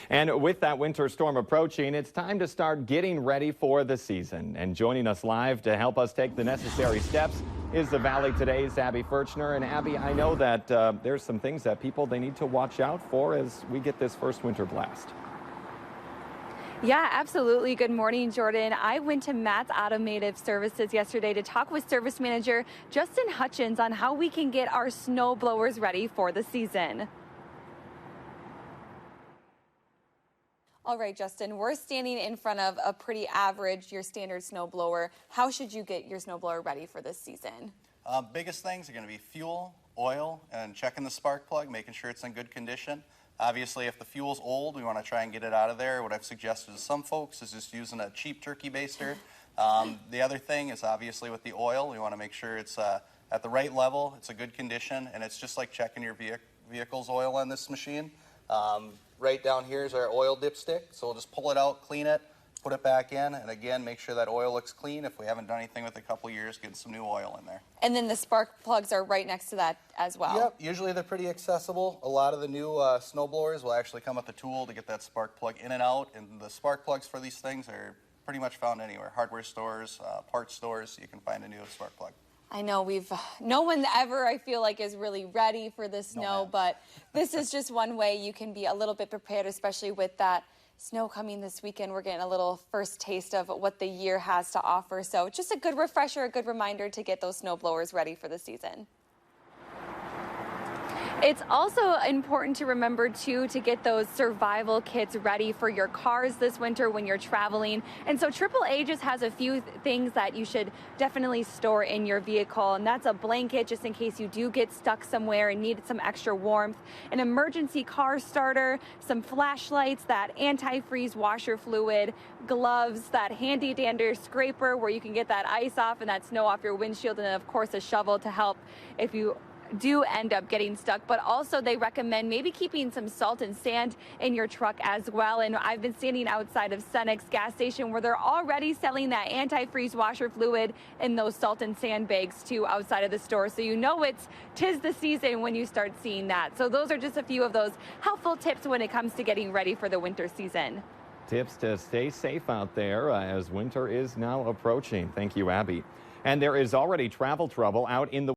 And with that winter storm approaching, it's time to start getting ready for the season. And joining us live to help us take the necessary steps is the Valley Today's Abby Furchner. And Abby, I know that there's some things that they need to watch out for as we get this first winter blast. Yeah, absolutely. Good morning, Jordan. I went to Matt's Automotive Services yesterday to talk with Service Manager Justin Hutchins on how we can get our snow blowers ready for the season. All right, Justin, we're standing in front of a pretty average, your standard snow blower. How should you get your snow blower ready for this season? Biggest things are going to be fuel, oil, and checking the spark plug, making sure it's in good condition. Obviously, if the fuel's old, we want to try and get it out of there. What I've suggested to some folks is just using a cheap turkey baster. The other thing is obviously with the oil, we want to make sure it's at the right level, it's a good condition, and it's just like checking your vehicle's oil on this machine. Right down here is our oil dipstick, so we'll just pull it out, clean it, put it back in, and again, make sure that oil looks clean. If we haven't done anything with it a couple years, get some new oil in there. And then the spark plugs are right next to that as well? Yep, usually they're pretty accessible. A lot of the new snow blowers will actually come with a tool to get that spark plug in and out, and the spark plugs for these things are pretty much found anywhere. Hardware stores, parts stores, you can find a new spark plug. I know no one ever, I feel like, is really ready for the snow, but this is just one way you can be a little bit prepared, especially with that snow coming this weekend. We're getting a little first taste of what the year has to offer. So just a good refresher, a good reminder to get those snow blowers ready for the season. It's also important to remember, too, to get those survival kits ready for your cars this winter when you're traveling. And so AAA just has a few things that you should definitely store in your vehicle. And that's a blanket just in case you do get stuck somewhere and need some extra warmth, an emergency car starter, some flashlights, that antifreeze washer fluid, gloves, that handy dander scraper where you can get that ice off and that snow off your windshield, and then, of course, a shovel to help if you do end up getting stuck. But also they recommend maybe keeping some salt and sand in your truck as well. And I've been standing outside of Cenex gas station where they're already selling that antifreeze washer fluid in those salt and sand bags too outside of the store. So you know tis the season when you start seeing that. So those are just a few of those helpful tips when it comes to getting ready for the winter season. Tips to stay safe out there as winter is now approaching. Thank you, Abby. And there is already travel trouble out in the